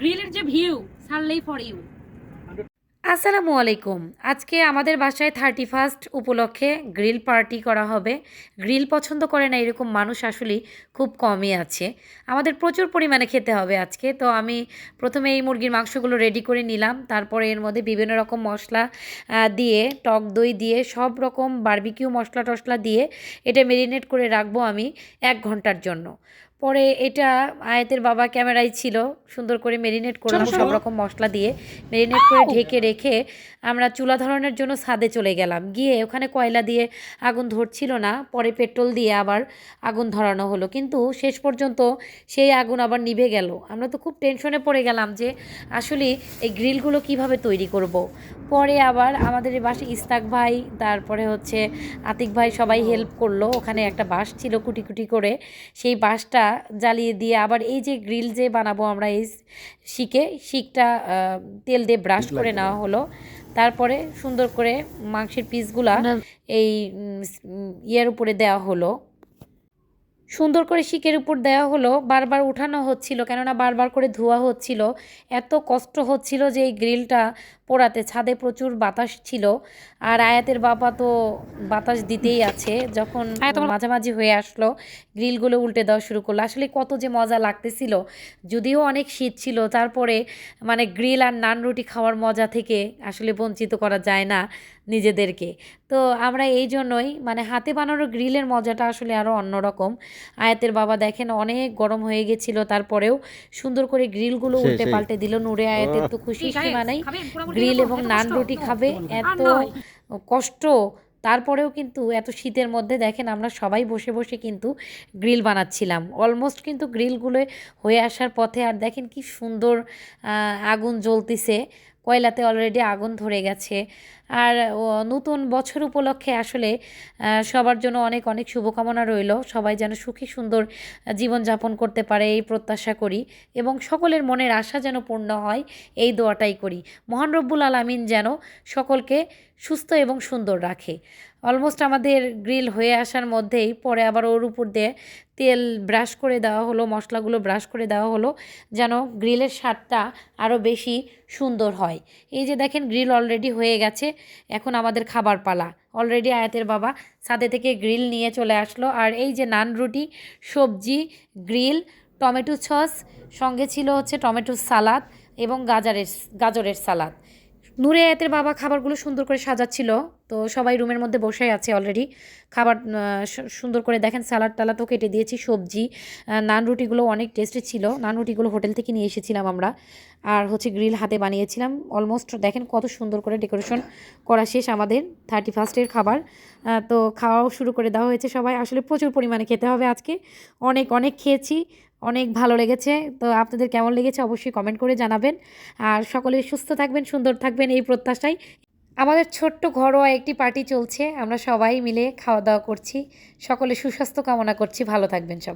গ্রিলের যে view ছাড়লেই for you. আসসালামু আলাইকুম। আজকে আমাদের বাসায় 31st উপলক্ষে গ্রিল পার্টি করা হবে। গ্রিল পছন্দ করে না এরকম মানুষ আসলেই খুব কমই আছে। আমাদের প্রচুর পরিমাণে খেতে হবে আজকে। তো আমি প্রথমে এই মুরগির মাংসগুলো রেডি করে নিলাম। তারপরে এর মধ্যে বিভিন্ন রকম মশলা দিয়ে, টক দই দিয়ে, সব রকম বারবিকিউ মশলা টশলা দিয়ে এটা মেরিনেট করে রাখবো আমি 1 ঘন্টার জন্য। পরে এটা আয়াতের বাবা ক্যামেরায় ছিল, সুন্দর করে মেরিনেট করলাম সব রকম মশলা দিয়ে। মেরিনেট করে ঢেকে রেখে আমরা চুলা ধরানোর জন্য ছাদে চলে গেলাম। গিয়ে ওখানে কয়লা দিয়ে আগুন ধরছিল না, পরে পেট্রোল দিয়ে আবার আগুন ধরানো হলো, কিন্তু শেষ পর্যন্ত সেই আগুন আবার নিভে গেল। আমরা তো খুব টেনশনে পড়ে গেলাম যে আসলে এই গ্রিলগুলো কিভাবে তৈরি করব। পরে আবার আমাদের এই বাসে ইস্তাক ভাই, তারপরে হচ্ছে আতিক ভাই সবাই হেল্প করলো। ওখানে একটা বাঁশ ছিল কুটি কুটি করে, সেই বাঁশটা জ্বালিয়ে দিয়ে আবার এই যে গ্রিল যে বানাবো আমরা এই শিকটা তেল দিয়ে ব্রাশ করে নেওয়া হলো। তারপরে সুন্দর করে মাংসের পিসগুলা এই ইয়ের উপরে দেওয়া হলো, সুন্দর করে শিকের উপর দেওয়া হলো। বারবার উঠানো হচ্ছিল, কেননা বারবার করে ধোয়া হচ্ছিল। এত কষ্ট হচ্ছিল যে এই গ্রিলটা পোড়াতে। ছাদে প্রচুর বাতাস ছিল, আর আয়াতের বাবা তো বাতাস দিতেই আছে। যখন মাঝামাঝি হয়ে আসলো, গ্রিলগুলো উল্টে দেওয়া শুরু করলো। আসলে কত যে মজা লাগতেছিল, যদিও অনেক শীত ছিল, তারপরে মানে গ্রিল আর নান রুটি খাওয়ার মজা থেকে আসলে বঞ্চিত করা যায় না নিজেদেরকে। তো আমরা এই জন্যই মানে হাতে বানানো গ্রিলের মজাটা আসলে আরও অন্যরকম। আয়াতের বাবা দেখেন অনেক গরম হয়ে গেছিল, তারপরেও সুন্দর করে গ্রিলগুলো উল্টে পাল্টে দিল। নূরে আয়াতের তো খুশি সীমা নাই, গ্রিল এবং নান রুটি খাবে। এত কষ্ট, তারপরেও কিন্তু এত শীতের মধ্যে দেখেন আমরা সবাই বসে বসে কিন্তু গ্রিল বানাচ্ছিলাম। অলমোস্ট কিন্তু গ্রিলগুলো হয়ে আসার পথে। আর দেখেন কি সুন্দর আগুন জ্বলতেছে, কয়লাতে অলরেডি আগুন ধরে গেছে। আর নতুন বছর উপলক্ষে আসলে সবার জন্য অনেক অনেক শুভকামনা রইল। সবাই যেন সুখী সুন্দর জীবনযাপন করতে পারে এই প্রত্যাশা করি, এবং সকলের মনের আশা যেন পূর্ণ হয় এই দোয়াটাই করি। মহান রব্বুল আলামিন যেন সকলকে সুস্থ এবং সুন্দর রাখে। অলমোস্ট আমাদের গ্রিল হয়ে আসার মধ্যেই পরে আবার ওর উপর দিয়ে তেল ব্রাশ করে দেওয়া হলো, মশলাগুলো ব্রাশ করে দেওয়া হলো, যেন গ্রিলের স্বাদটা আরও বেশি সুন্দর হয়। এই যে দেখেন গ্রিল অলরেডি হয়ে গেছে, এখন আমাদের খাবার পালা। অলরেডি আয়াতের বাবা ছাদে থেকে গ্রিল নিয়ে চলে আসলো। আর এই যে নান রুটি, সবজি, গ্রিল, টমেটো সস, সঙ্গে ছিল হচ্ছে টমেটো সালাদ এবং গাজরের সালাদ। নূরে আয়াতের বাবা খাবারগুলো সুন্দর করে সাজাচ্ছিল। তো সবাই রুমের মধ্যে বসে আছে অলরেডি। খাবার সুন্দর করে দেখেন সালাড টালাদও কেটে দিয়েছি, সবজি, নান রুটিগুলো অনেক টেস্টি ছিল। নান রুটিগুলো হোটেল থেকে নিয়ে এসেছিলাম আমরা। আর হচ্ছে গ্রিল হাতে বানিয়েছিলাম। অলমোস্ট দেখেন কত সুন্দর করে ডেকোরেশন করা শেষ আমাদের 31st খাবার। তো খাওয়াও শুরু করে দেওয়া হয়েছে। সবাই আসলে প্রচুর পরিমাণে খেতে হবে আজকে, অনেক অনেক খেয়েছি, অনেক ভালো লেগেছে। তো আপনাদের কেমন লেগেছে অবশ্যই কমেন্ট করে জানাবেন। আর সকলে সুস্থ থাকবেন, সুন্দর থাকবেন এই প্রত্যাশায়। আমাদের ছোট্ট ঘরোয়া একটি পার্টি চলছে, আমরা সবাই মিলে খাওয়া দাওয়া করছি। সকলে সুস্বাস্থ্য কামনা করছি। ভালো থাকবেন সব।